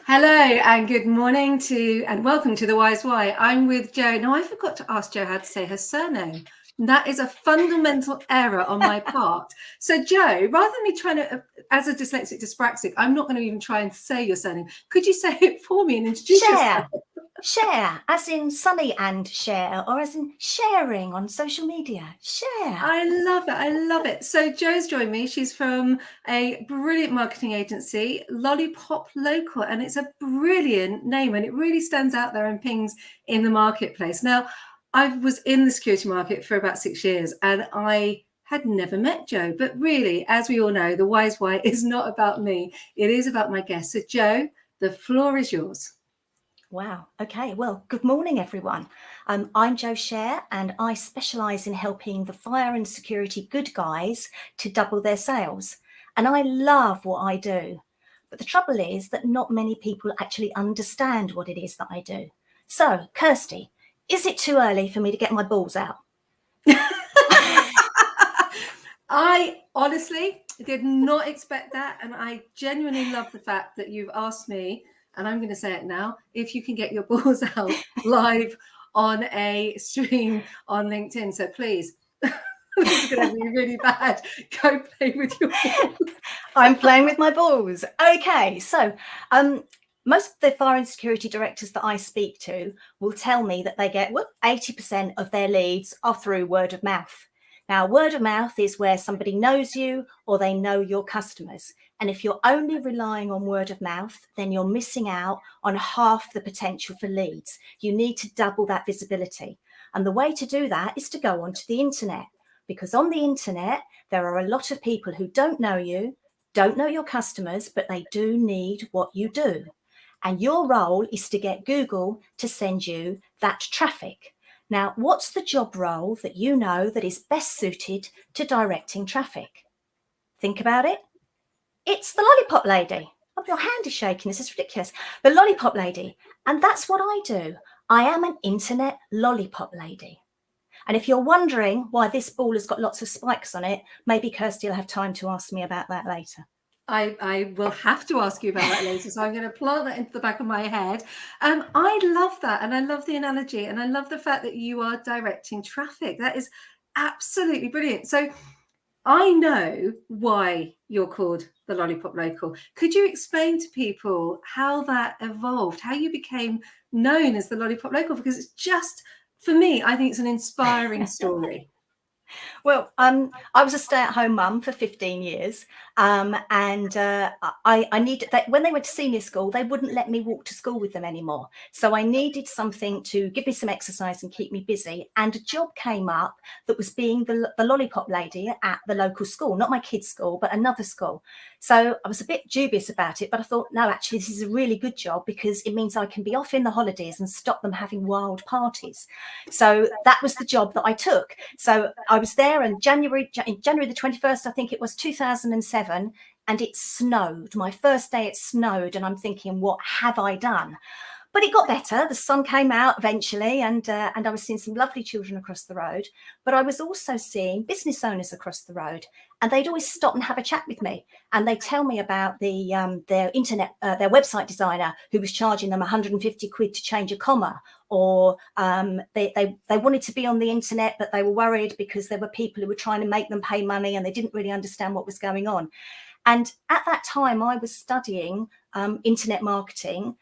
Hello and good morning and welcome to the Wise Why. I'm with Jo. Now, I forgot to ask Jo how to say her surname. That is a fundamental error on my part. So, Jo, rather than me trying to, as a dyslexic dyspraxic, I'm not going to even try and say your surname. Could you say it for me and introduce yourself? Share, as in Sunny and share, or as in sharing on social media. Share. I love it. I love it. So Jo's joined me. She's from a brilliant marketing agency, Lollipop Local, and it's a brilliant name and it really stands out there and pings in the marketplace. Now, I was in the security market for about 6 years and I had never met Jo, but really, as we all know, the Wise Why is not about me. It is about my guest. So Jo, the floor is yours. Wow. Okay. Well, good morning, everyone. I'm Jo Cher, and I specialise in helping the fire and security good guys to double their sales. And I love what I do. But the trouble is that not many people actually understand what it is that I do. So, Kirsty, is it too early for me to get my balls out? I honestly did not expect that. And I genuinely love the fact that you've asked me, and I'm going to say it now, if you can get your balls out live on a stream on LinkedIn. So please, this is going to be really bad. Go play with your balls. I'm playing with my balls. Okay. So, most of the fire and security directors that I speak to will tell me that they get 80% of their leads are through word of mouth. Now, word of mouth is where somebody knows you or they know your customers. And if you're only relying on word of mouth, then you're missing out on half the potential for leads. You need to double that visibility. And the way to do that is to go onto the internet, because on the internet, there are a lot of people who don't know you, don't know your customers, but they do need what you do. And your role is to get Google to send you that traffic. Now, what's the job role that you know that is best suited to directing traffic? Think about it. It's the lollipop lady. Oh, your hand is shaking. This is ridiculous. The lollipop lady. And that's what I do. I am an internet lollipop lady. And if you're wondering why this ball has got lots of spikes on it, maybe Kirsty will have time to ask me about that later. I will have to ask you about that later, so I'm going to plant that into the back of my head. I love that, and I love the analogy, and I love the fact that you are directing traffic. That is absolutely brilliant. So I know why you're called the Lollipop Local. Could you explain to people how that evolved, how you became known as the Lollipop Local? Because it's just, for me, I think it's an inspiring story. Well, I was a stay-at-home mum for 15 years, and I needed that when they went to senior school, they wouldn't let me walk to school with them anymore. So I needed something to give me some exercise and keep me busy. And a job came up that was being the lollipop lady at the local school, not my kids' school, but another school. So I was a bit dubious about it, but I thought, no, actually, this is a really good job because it means I can be off in the holidays and stop them having wild parties. So that was the job that I took. So I was there in January the 21st, I think it was 2007, and it snowed. My first day it snowed, and I'm thinking, what have I done? But it got better. The sun came out eventually, and I was seeing some lovely children across the road. But I was also seeing business owners across the road, and they'd always stop and have a chat with me. And they'd tell me about their internet, their website designer who was charging them 150 quid to change a comma, or they wanted to be on the internet, but they were worried because there were people who were trying to make them pay money, and they didn't really understand what was going on. And at that time, I was studying internet marketing.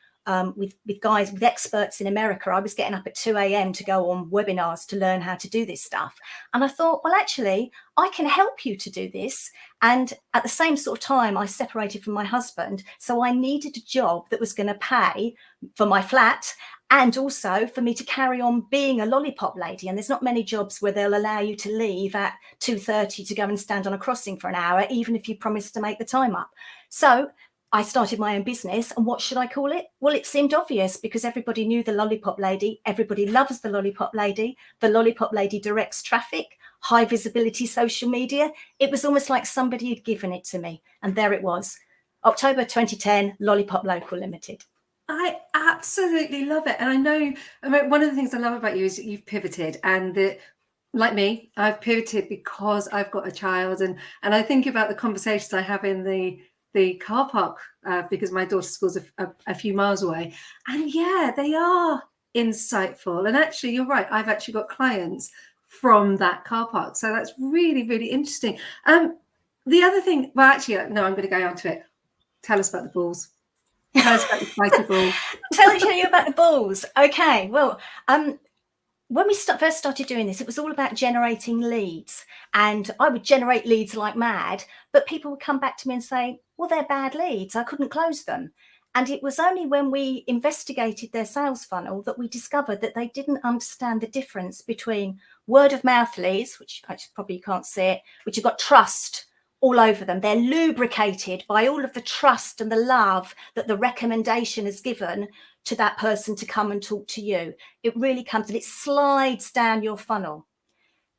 With guys, with experts in America. I was getting up at 2 a.m. to go on webinars to learn how to do this stuff. And I thought, well, actually, I can help you to do this. And at the same sort of time, I separated from my husband. So I needed a job that was going to pay for my flat and also for me to carry on being a lollipop lady. And there's not many jobs where they'll allow you to leave at 2:30 to go and stand on a crossing for an hour, even if you promise to make the time up. So I started my own business, and what should I call it? Well, it seemed obvious because everybody knew the lollipop lady. Everybody loves the lollipop lady. The lollipop lady directs traffic, high visibility social media. It was almost like somebody had given it to me. And there it was. October 2010, Lollipop Local Limited. I absolutely love it. And I know, one of the things I love about you is that you've pivoted, and that, like me, I've pivoted because I've got a child. And I think about the conversations I have in the car park because my daughter's school's a few miles away. And yeah, they are insightful. And actually, you're right. I've actually got clients from that car park. So that's really, really interesting. The other thing, well, actually, no, I'm going to go on to it. Tell us about the balls. Tell us about the spiky ball. Tell you about the balls. Okay, well, when we first started doing this, it was all about generating leads, and I would generate leads like mad, but people would come back to me and say, well, they're bad leads, I couldn't close them. And it was only when we investigated their sales funnel that we discovered that they didn't understand the difference between word of mouth leads, which you probably can't see it, which have got trust all over them. They're lubricated by all of the trust and the love that the recommendation has given to that person to come and talk to you. It really comes and it slides down your funnel.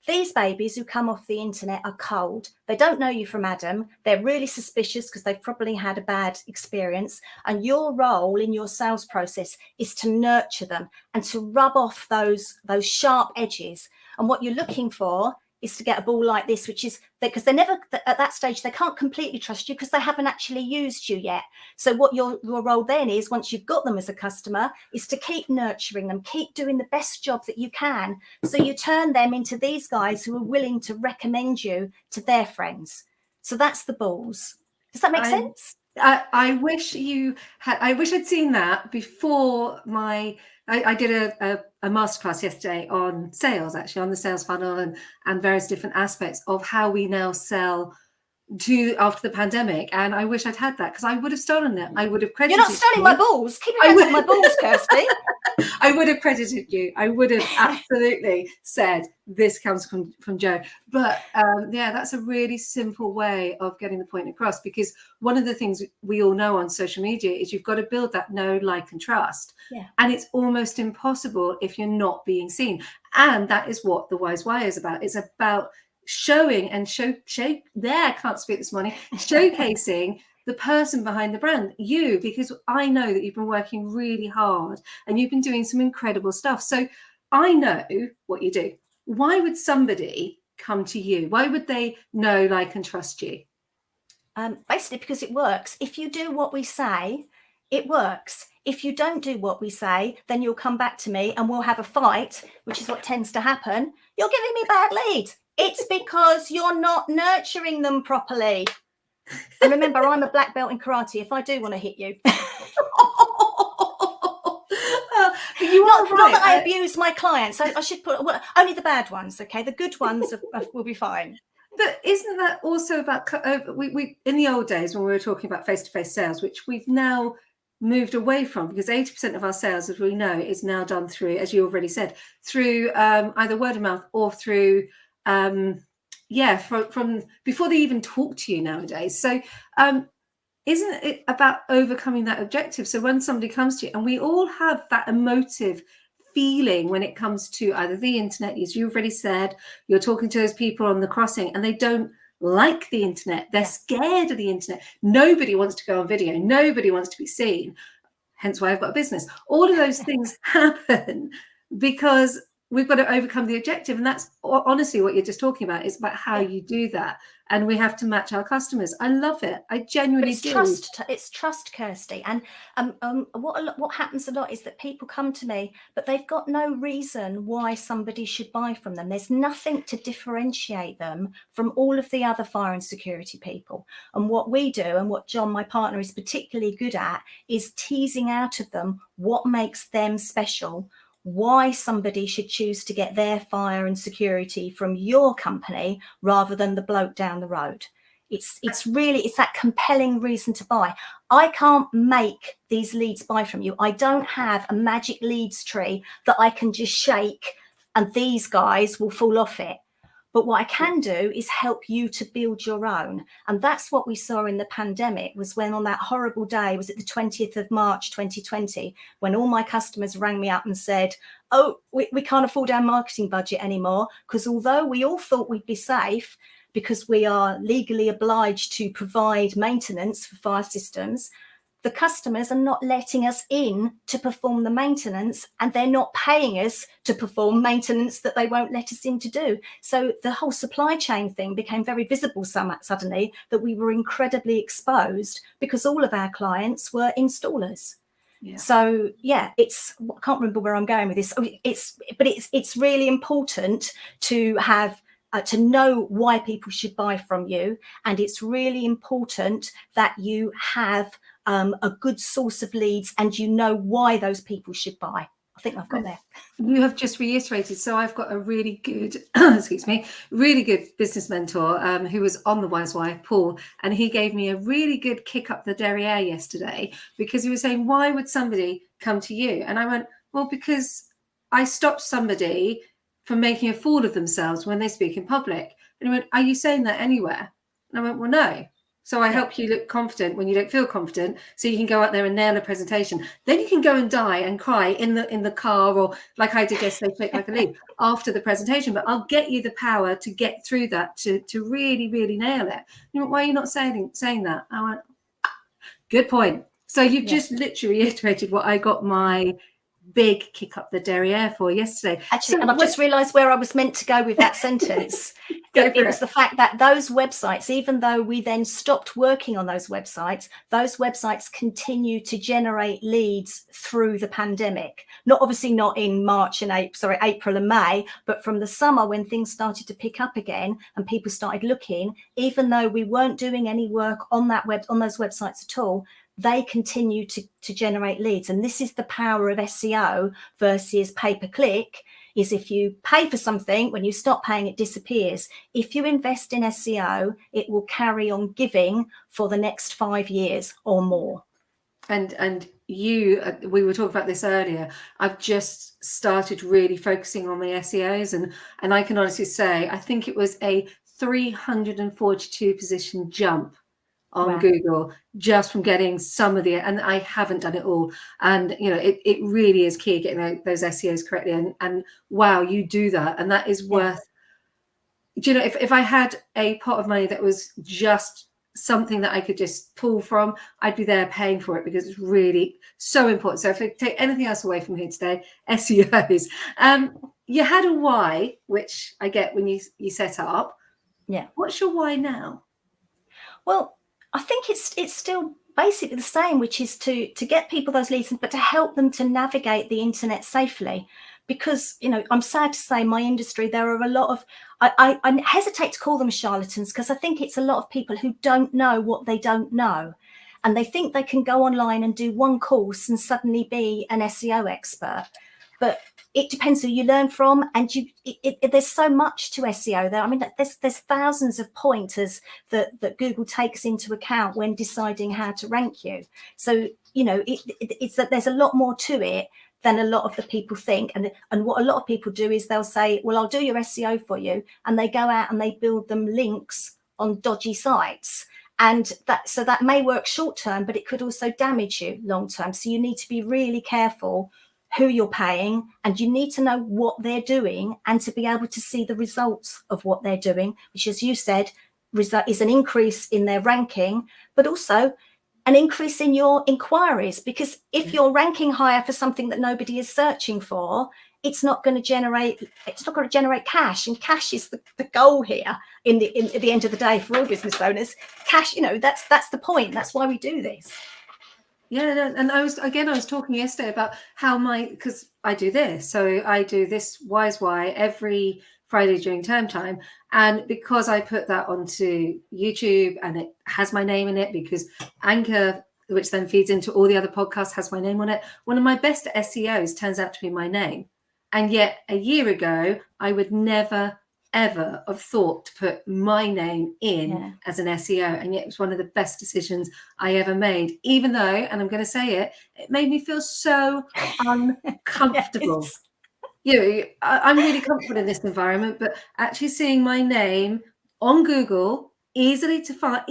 These babies who come off the internet are cold. They don't know you from Adam. They're really suspicious because they've probably had a bad experience. And your role in your sales process is to nurture them and to rub off those sharp edges. And what you're looking for is to get a ball like this, which is because they're never at that stage, they can't completely trust you because they haven't actually used you yet. So what your role then is, once you've got them as a customer, is to keep nurturing them, keep doing the best job that you can. So you turn them into these guys who are willing to recommend you to their friends. So that's the balls. Does that make sense? I wish you had. I wish I'd seen that before I did a masterclass yesterday on sales, actually, on the sales funnel and various different aspects of how we now sell after the pandemic. And I wish I'd had that, because I would have stolen it. I would have credited. You're not stealing my balls. Keep your hands off my balls, Kirsty. I would have credited you. I would have absolutely said this comes from Joe. But yeah, that's a really simple way of getting the point across, because one of the things we all know on social media is you've got to build that know, like, and trust. Yeah. And it's almost impossible if you're not being seen. And that is what the Wise Why is about. It's about showing and I can't speak this morning, showcasing the person behind the brand, you, because I know that you've been working really hard and you've been doing some incredible stuff. So I know what you do. Why would somebody come to you? Why would they know, like, and trust you? Basically because it works. If you do what we say, it works. If you don't do what we say, then you'll come back to me and we'll have a fight, which is what tends to happen. You're giving me bad leads. It's because you're not nurturing them properly. And remember, I'm a black belt in karate if I do want to hit you. Not that I abuse my clients. I should put only the bad ones, okay? The good ones will be fine. But isn't that also about we in the old days when we were talking about face-to-face sales, which we've now moved away from, because 80% of our sales, as we know, is now done through, as you already said, through either word of mouth or through from before they even talk to you nowadays. So isn't it about overcoming that objective? So when somebody comes to you, and we all have that emotive feeling when it comes to either the internet, as you've already said, you're talking to those people on the crossing and they don't like the internet, they're scared of the internet, nobody wants to go on video, nobody wants to be seen, hence why I've got a business. All of those things happen because we've got to overcome the objective. And that's honestly what you're just talking about. It's about how you do that. And we have to match our customers. I love it. I genuinely do. It's trust, Kirsty. And what happens a lot is that people come to me, but they've got no reason why somebody should buy from them. There's nothing to differentiate them from all of the other fire and security people. And what we do, and what John, my partner, is particularly good at, is teasing out of them what makes them special, why somebody should choose to get their fire and security from your company rather than the bloke down the road. It's that compelling reason to buy. I can't make these leads buy from you. I don't have a magic leads tree that I can just shake and these guys will fall off it. But what I can do is help you to build your own. And that's what we saw in the pandemic, was when on that horrible day, was it the 20th of March, 2020, when all my customers rang me up and said, oh, we can't afford our marketing budget anymore, because although we all thought we'd be safe because we are legally obliged to provide maintenance for fire systems, the customers are not letting us in to perform the maintenance, and they're not paying us to perform maintenance that they won't let us in to do. So the whole supply chain thing became very visible suddenly, that we were incredibly exposed because all of our clients were installers. Yeah. So yeah, I can't remember where I'm going with this. It's really important to have to know why people should buy from you, and it's really important that you have a good source of leads, and you know why those people should buy. I think I've got there. You have just reiterated. So I've got a really good, really good business mentor who was on the Wise Why, Paul, and he gave me a really good kick up the derriere yesterday, because he was saying, why would somebody come to you? And I went, well, because I stopped somebody from making a fool of themselves when they speak in public. And he went, are you saying that anywhere? And I went, well, no. So I help you look confident when you don't feel confident, so you can go out there and nail a presentation. Then you can go and die and cry in the car, or like I did yesterday, shake like a leaf after the presentation. But I'll get you the power to get through that, to really, really nail it. You know, why are you not saying that? I went, good point. So you've just literally reiterated what I got my big kick up the derriere for yesterday. Actually, and I've just realised where I was meant to go with that sentence. It was the fact that those websites, even though we then stopped working on those websites continue to generate leads through the pandemic. Obviously not in April and May, but from the summer when things started to pick up again and people started looking, even though we weren't doing any work on those websites at all, they continue to generate leads. And this is the power of SEO versus pay-per-click, is if you pay for something, when you stop paying, it disappears. If you invest in SEO, it will carry on giving for the next 5 years or more. And we were talking about this earlier. I've just started really focusing on my SEOs, and I can honestly say, I think it was a 342 position jump on Google just from getting some of and I haven't done it all. And you know, it really is key getting those SEOs correctly. And wow, you do that, and that is worth. Do you know, if I had a pot of money that was just something that I could just pull from, I'd be there paying for it, because it's really so important. So if I take anything else away from here today, SEOs. You had a why, which I get when you set up. Yeah. What's your why now? Well, I think it's still basically the same, which is to get people those leads, but to help them to navigate the internet safely. Because, you know, I'm sad to say, my industry, there are a lot of, I hesitate to call them charlatans, because I think it's a lot of people who don't know what they don't know. And they think they can go online and do one course and suddenly be an SEO expert. But it depends who you learn from, and there's so much to SEO there. I mean, there's thousands of pointers that Google takes into account when deciding how to rank you. So, you know, it's that there's a lot more to it than a lot of the people think. And what a lot of people do is they'll say, well, I'll do your SEO for you. And they go out and they build them links on dodgy sites. And that may work short term, but it could also damage you long term. So you need to be really careful who you're paying, and you need to know what they're doing, and to be able to see the results of what they're doing, which, as you said, is an increase in their ranking, but also an increase in your inquiries. Because if you're ranking higher for something that nobody is searching for, it's not going to generate cash, and cash is the goal here at the end of the day for all business owners. Cash, you know, that's the point. That's why we do this. Yeah, and I was talking yesterday about how because I do this. So I do this Wise Why every Friday during term time. And because I put that onto YouTube and it has my name in it, because Anchor, which then feeds into all the other podcasts, has my name on it. One of my best SEOs turns out to be my name. And yet a year ago, I would never, ever have thought to put my name in as an SEO. And yet it was one of the best decisions I ever made, even though, and I'm going to say it made me feel so uncomfortable. Yes. You know, I'm really comfortable in this environment, but actually seeing my name on Google, easy to find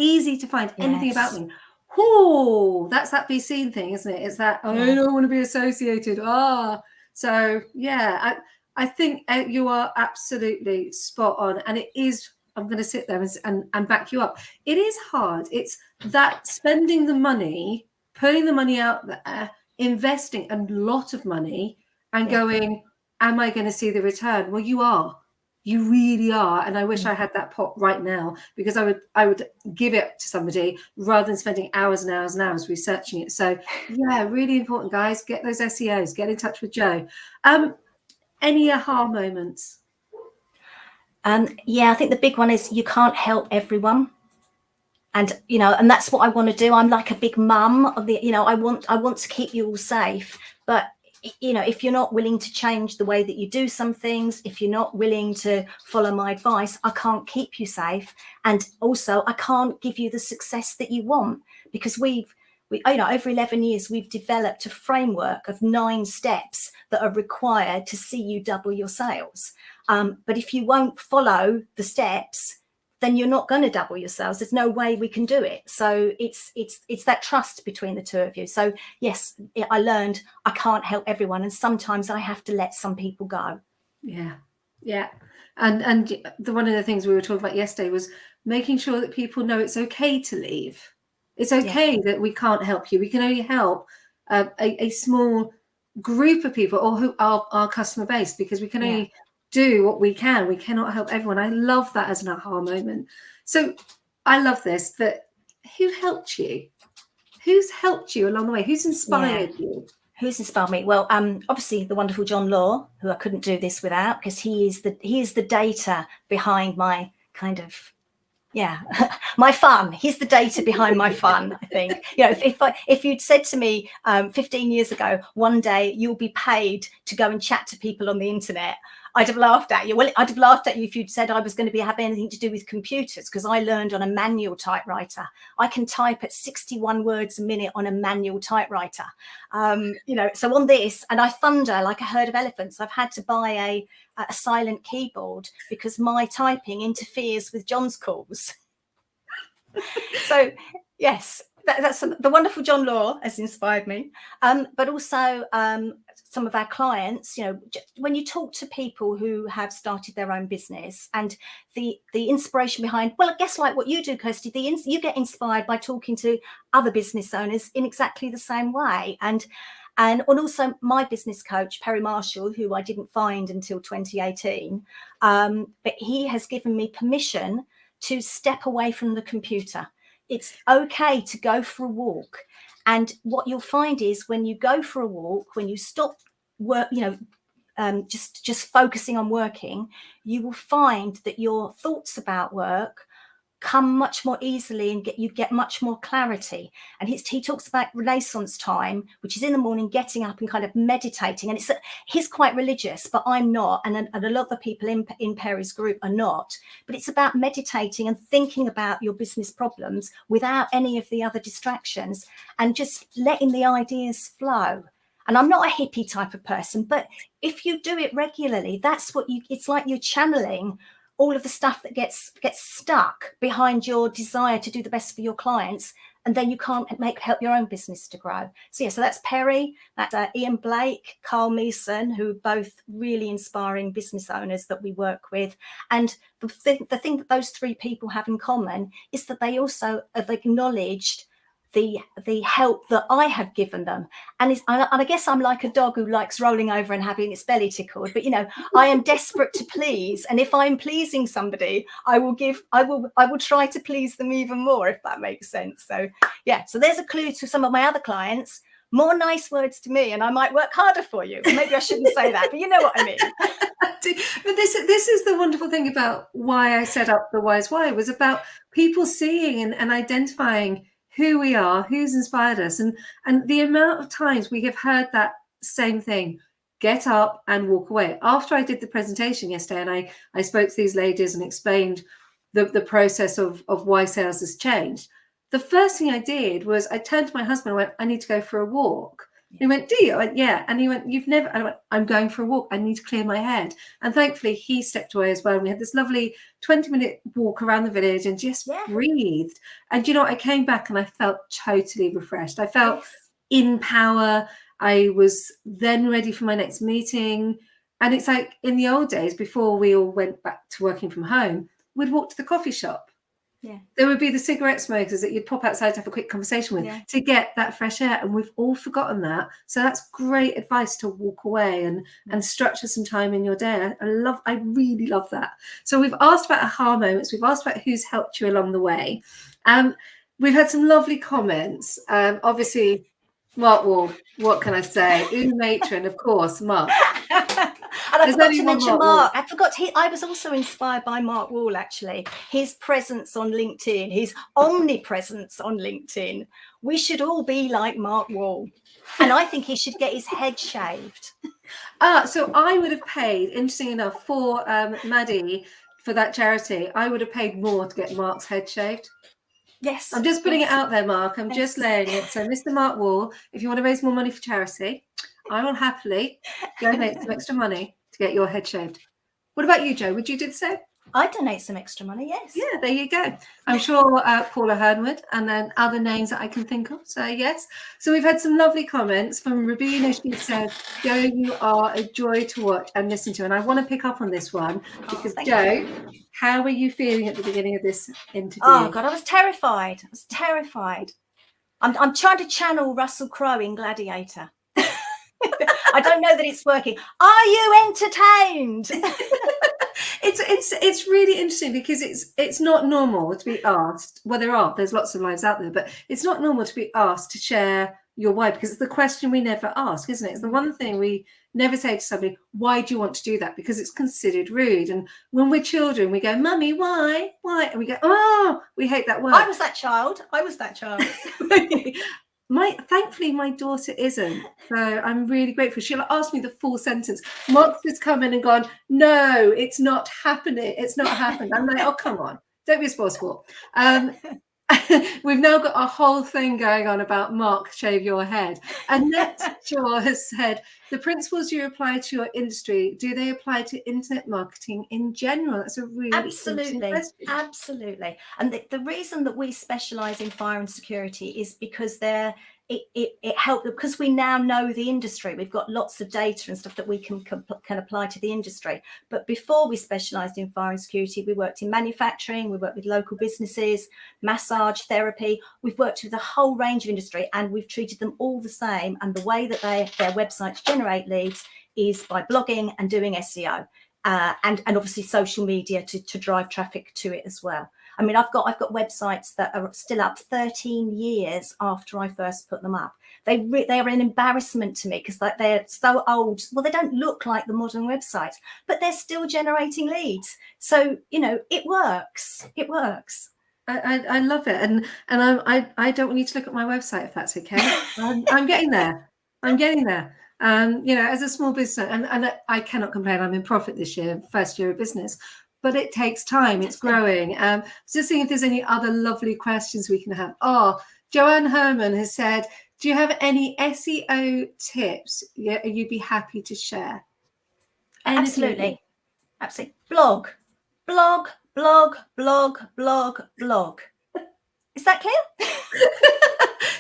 anything about me. Oh, that's that be seen thing, isn't it? It's that, I don't want to be associated. So yeah, I think you are absolutely spot on. And it is, I'm going to sit there and back you up. It is hard. It's that spending the money putting the money out there, investing a lot of money and going, am I going to see the return? Well, you are. You really are. And I wish I had that pot right now, because I would give it to somebody rather than spending hours and hours and hours researching it. So yeah, really important, guys. Get those SEOs, get in touch with Jo. Any aha moments? Yeah, I think the big one is you can't help everyone. And, you know, and that's what I want to do. I'm like a big mum of the, you know, I want to keep you all safe. But, you know, if you're not willing to change the way that you do some things, if you're not willing to follow my advice, I can't keep you safe. And also I can't give you the success that you want, because we, you know, over 11 years, we've developed a framework of 9 steps that are required to see you double your sales. But if you won't follow the steps, then you're not going to double your sales. There's no way we can do it. So it's that trust between the two of you. So yes, I learned I can't help everyone, and sometimes I have to let some people go. Yeah, yeah. And one of the things we were talking about yesterday was making sure that people know it's okay to leave. It's okay that we can't help you. We can only help a small group of people, or who are our customer base, because we can only do what we can. We cannot help everyone. I love that as an aha moment. So I love this, but who helped you? Who's helped you along the way? Who's inspired you? Who's inspired me? Well, obviously the wonderful John Law, who I couldn't do this without, because he is the data behind my kind of, my fun. He's the data behind my fun, I think. You know, if you'd said to me 15 years ago, one day you'll be paid to go and chat to people on the internet, I'd have laughed at you. Well, I'd have laughed at you if you'd said I was going to be having anything to do with computers, because I learned on a manual typewriter. I can type at 61 words a minute on a manual typewriter. You know, so on this, and I thunder like a herd of elephants. I've had to buy a silent keyboard because my typing interferes with John's calls. So yes, that's the wonderful John Law has inspired me. But also some of our clients, you know, when you talk to people who have started their own business, and the inspiration behind, well, I guess like what you do, Kirsty, you get inspired by talking to other business owners in exactly the same way. And also my business coach, Perry Marshall, who I didn't find until 2018, but he has given me permission to step away from the computer. It's okay to go for a walk. And what you'll find is when you go for a walk, when you stop work, you know, just focusing on working, you will find that your thoughts about work come much more easily, and you get much more clarity. And he talks about Renaissance time, which is in the morning, getting up and kind of meditating. And he's quite religious, but I'm not, and a lot of the people in Perry's group are not. But it's about meditating and thinking about your business problems without any of the other distractions, and just letting the ideas flow. And I'm not a hippie type of person, but if you do it regularly, that's what it's like you're channeling all of the stuff that gets stuck behind your desire to do the best for your clients, and then you can't help your own business to grow. So so that's Perry, that's Ian Blake, Carl Meeson, who are both really inspiring business owners that we work with. And the thing that those 3 people have in common is that they also have acknowledged the help that I have given them. And I guess I'm like a dog who likes rolling over and having its belly tickled, but you know, I am desperate to please, and if I'm pleasing somebody, I will try to please them even more, if that makes sense. So so there's a clue to some of my other clients: more nice words to me and I might work harder for you. Maybe I shouldn't say that, but you know what I mean. But this is the wonderful thing about why I set up the Wise Why, was about people seeing and identifying who we are, who's inspired us, and the amount of times we have heard that same thing: get up and walk away. After I did the presentation yesterday, and I spoke to these ladies and explained the process of why sales has changed, the first thing I did was I turned to my husband and went, I need to go for a walk. He went, do you? I went, yeah. And he went, you've never. I went, I'm going for a walk. I need to clear my head. And thankfully, he stepped away as well. And we had this lovely 20-minute walk around the village and just breathed. And you know, I came back and I felt totally refreshed. I felt in power. I was then ready for my next meeting. And it's like in the old days, before we all went back to working from home, we'd walk to the coffee shop. Yeah. There would be the cigarette smokers that you'd pop outside to have a quick conversation with to get that fresh air. And we've all forgotten that. So that's great advice to walk away and structure some time in your day. I really love that. So we've asked about aha moments. We've asked about who's helped you along the way. We've had some lovely comments. Obviously, Mark Wall, what can I say? Une matron, of course, Mark. And I forgot to mention Mark. I was also inspired by Mark Wall, actually. His presence on LinkedIn, his omnipresence on LinkedIn. We should all be like Mark Wall. And I think he should get his head shaved. So I would have paid, interesting enough, for Maddie, for that charity, I would have paid more to get Mark's head shaved. Yes. I'm just putting it out there, Mark. I'm just laying it. So, Mr. Mark Wall, if you want to raise more money for charity, I will happily donate some extra money to get your head shaved. What about you, Jo? Would you do the same? I donate some extra money, yes. Yeah, there you go. I'm sure Paula Hernwood, and then other names that I can think of. So, yes. So we've had some lovely comments from Rabina. She said, Jo, you are a joy to watch and listen to. And I want to pick up on this one because, Jo, how were you feeling at the beginning of this interview? Oh, God, I was terrified. I'm trying to channel Russell Crowe in Gladiator. I don't know that it's working. Are you entertained? It's really interesting because it's not normal to be asked. Well, there's lots of lives out there, but it's not normal to be asked to share your why, because it's the question we never ask, isn't it? It's the one thing we never say to somebody, why do you want to do that? Because it's considered rude. And when we're children, we go, Mummy, why? And we go, oh, we hate that word. I was that child. Thankfully, my daughter isn't. So I'm really grateful. She'll ask me the full sentence. Mark's just come in and gone, no, it's not happening. It's not happened. I'm like, oh, come on. Don't be a sports. We've now got a whole thing going on about Mark, shave your head. Annette Shaw has said, the principles you apply to your industry, do they apply to internet marketing in general? That's a really interesting question. Absolutely. And the reason that we specialise in fire and security is because it helped, because we now know the industry. We've got lots of data and stuff that we can apply to the industry. But before we specialised in fire and security, we worked in manufacturing, we worked with local businesses, massage, therapy. We've worked with a whole range of industry, and we've treated them all the same. And the way that their websites generate leads is by blogging and doing SEO, and obviously social media to drive traffic to it as well. I mean, I've got websites that are still up 13 years after I first put them up. They are an embarrassment to me because they're so old. Well, they don't look like the modern websites, but they're still generating leads. So, it works. It works. I love it. And I don't want you to look at my website, if that's okay. I'm getting there. As a small business, and I cannot complain. I'm in profit this year, first year of business. But it takes time. It's growing. Just seeing if there's any other lovely questions we can have. Oh, Joanne Herman has said, do you have any SEO tips you'd be happy to share? Absolutely. Blog. Is that clear?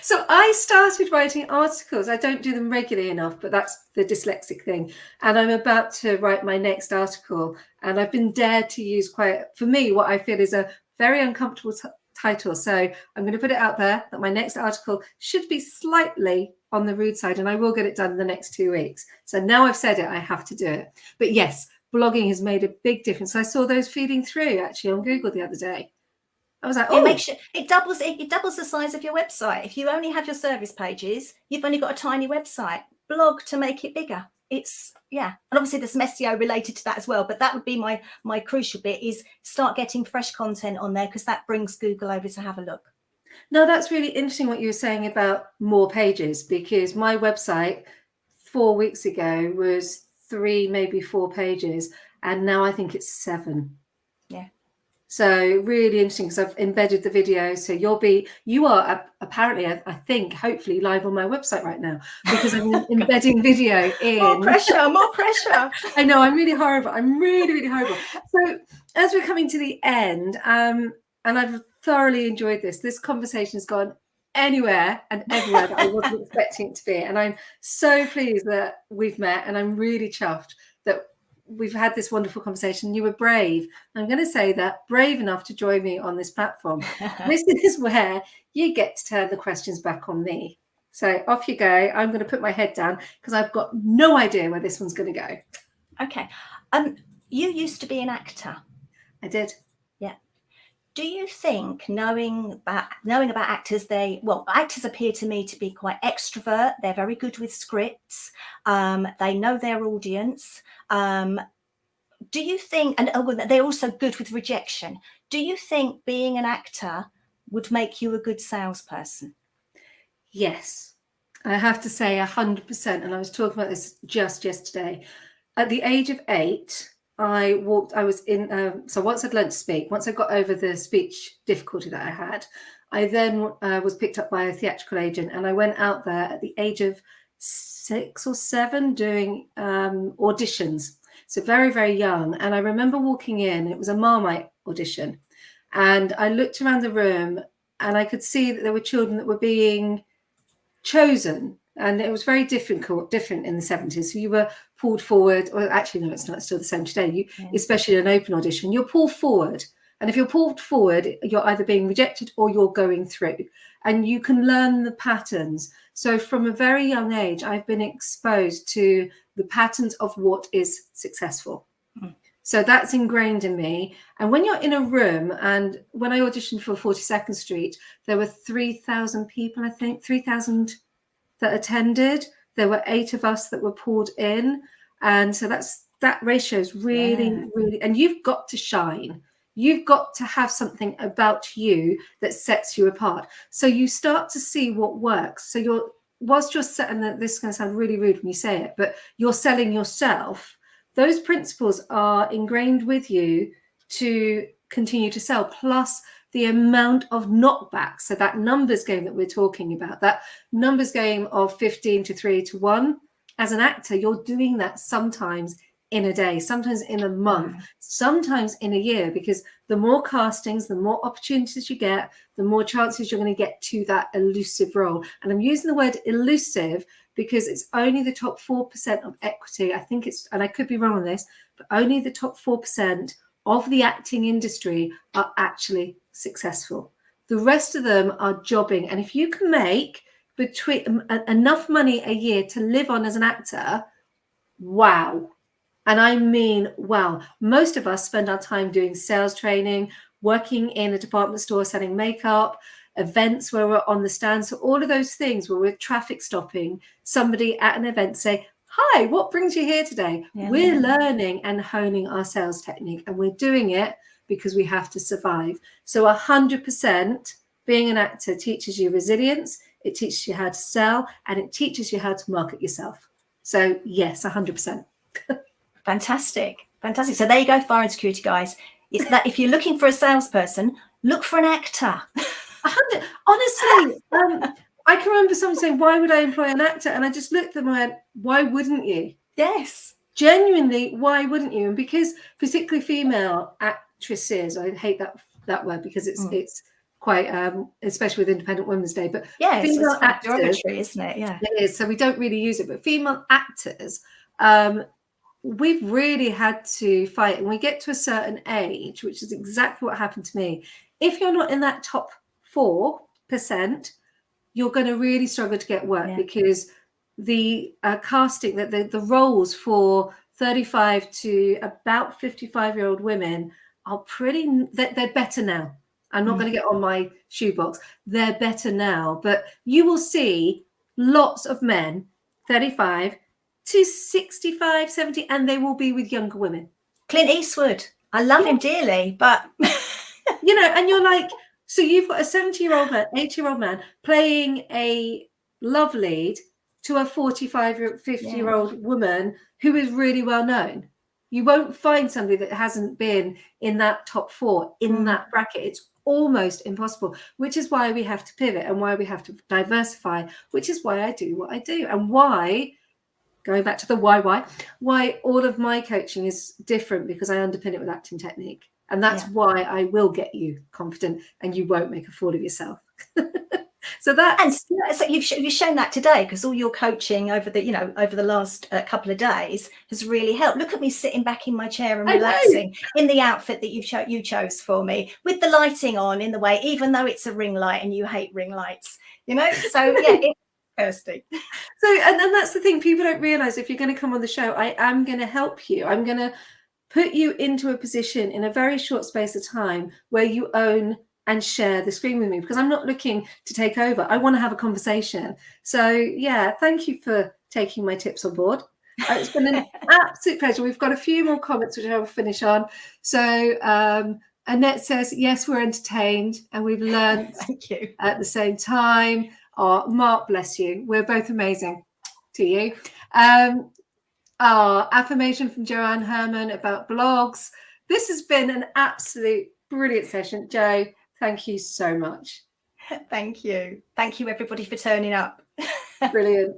So I started writing articles. I don't do them regularly enough, but that's the dyslexic thing. And I'm about to write my next article. And I've been dared to use for me, what I feel is a very uncomfortable title. So I'm going to put it out there that my next article should be slightly on the rude side, and I will get it done in the next 2 weeks. So now I've said it, I have to do it. But yes, blogging has made a big difference. I saw those feeding through actually on Google the other day. I was like, oh, it doubles the size of your website. If you only have your service pages, you've only got a tiny website. Blog to make it bigger. And obviously there's some SEO related to that as well. But that would be my crucial bit, is start getting fresh content on there, because that brings Google over to have a look. No, that's really interesting what you were saying about more pages, because my website 4 weeks ago was 3, maybe 4 pages, and now I think it's 7. Yeah. So really interesting, because I've embedded the video. So you are apparently, I think, hopefully live on my website right now, because I'm embedding video in. More pressure. I know, I'm really horrible. I'm really, really horrible. So as we're coming to the end, and I've thoroughly enjoyed this conversation has gone anywhere and everywhere that I wasn't expecting it to be. And I'm so pleased that we've met, and I'm really chuffed that we've had this wonderful conversation. You were brave. I'm going to say that, brave enough to join me on this platform. This is where you get to turn the questions back on me. So off you go. I'm going to put my head down because I've got no idea where this one's going to go. Okay. You used to be an actor. I did. Yeah. Do you think, knowing about actors, actors appear to me to be quite extrovert. They're very good with scripts. They know their audience. Do you think, and they're also good with rejection. Do you think being an actor would make you a good salesperson? Yes, I have to say 100%. And I was talking about this just yesterday. At the age of 8, I was in, so once I'd learned to speak, once I got over the speech difficulty that I had, I then was picked up by a theatrical agent, and I went out there at the age of 6 or 7 doing auditions. So very, very young. And I remember walking in, it was a Marmite audition. And I looked around the room and I could see that there were children that were being chosen, and it was very different in the 70s. So you were pulled forward, or actually no, it's not, it's still the same today. Especially in an open audition, you're pulled forward, and if you're pulled forward, you're either being rejected or you're going through, and you can learn the patterns. So from a very young age, I've been exposed to the patterns of what is successful. So that's ingrained in me. And when you're in a room, and when I auditioned for 42nd Street, there were 3,000 people, I think, 3,000 that attended. There were 8 of us that were pulled in. And so that ratio is really, really, and you've got to shine. You've got to have something about you that sets you apart. So you start to see what works. So whilst you're setting, this is going to sound really rude when you say it, but you're selling yourself, those principles are ingrained with you to continue to sell, plus the amount of knockbacks. So that numbers game that we're talking about, that numbers game of 15 to 3 to 1, as an actor, you're doing that sometimes in a day, sometimes in a month, sometimes in a year, because the more castings, the more opportunities you get, the more chances you're going to get to that elusive role. And I'm using the word elusive because it's only the top 4% of equity. I think it's, and I could be wrong on this, but only the top 4% of the acting industry are actually successful. The rest of them are jobbing. And if you can make enough money a year to live on as an actor, wow. And I mean, wow. Most of us spend our time doing sales training, working in a department store selling makeup, events where we're on the stand. So all of those things where we're traffic stopping somebody at an event, say, hi, what brings you here today? We're learning and honing our sales technique, and we're doing it because we have to survive. So 100% being an actor teaches you resilience, it teaches you how to sell, and it teaches you how to market yourself. So yes, 100%. Fantastic. So there you go, fire and security guys. It's that if you're looking for a salesperson, look for an actor. Honestly, I can remember someone saying, why would I employ an actor? And I just looked at them and went, why wouldn't you? Yes. Genuinely, why wouldn't you? And because particularly female actresses, I hate that word because it's quite, especially with Independent Women's Day, but female it's actors, derogatory, isn't it? Yeah, it is. So we don't really use it, but female actors, we've really had to fight, and we get to a certain age, which is exactly what happened to me. If you're not in that top 4%, you're going to really struggle to get work because the casting, that the roles for 35 to about 55-year-old women are they're better now. I'm not going to get on my shoebox. They're better now, but you will see lots of men 35 to 65, 70, and they will be with younger women. Clint Eastwood, I love him dearly, but you know, and you're like, so you've got a 70-year-old man, 80-year-old man playing a love lead to a 45, 50-year-old woman who is really well known. You won't find somebody that hasn't been in that top 4 in that bracket. It's almost impossible, which is why we have to pivot and why we have to diversify, which is why I do what I do, and why, going back to the why all of my coaching is different, because I underpin it with acting technique. And that's why I will get you confident and you won't make a fool of yourself. So that's And so you've shown that today, because all your coaching over the last couple of days has really helped. Look at me sitting back in my chair and relaxing in the outfit that you chose for me, with the lighting on in the way, even though it's a ring light and you hate ring lights, so yeah, it's Kirsty. So, and then that's the thing, people don't realize, if you're going to come on the show, I am going to help you. I'm going to put you into a position in a very short space of time where you own and share the screen with me, because I'm not looking to take over. I want to have a conversation. So yeah, thank you for taking my tips on board. It's been an absolute pleasure. We've got a few more comments which I will finish on. So Annette says, yes, we're entertained and we've learned Thank you. at the same time. Oh, Mark, bless you. We're both amazing to you. Affirmation from Joanne Herman about blogs. This has been an absolute brilliant session. Jo, thank you so much. Thank you. Thank you, everybody, for turning up. Brilliant.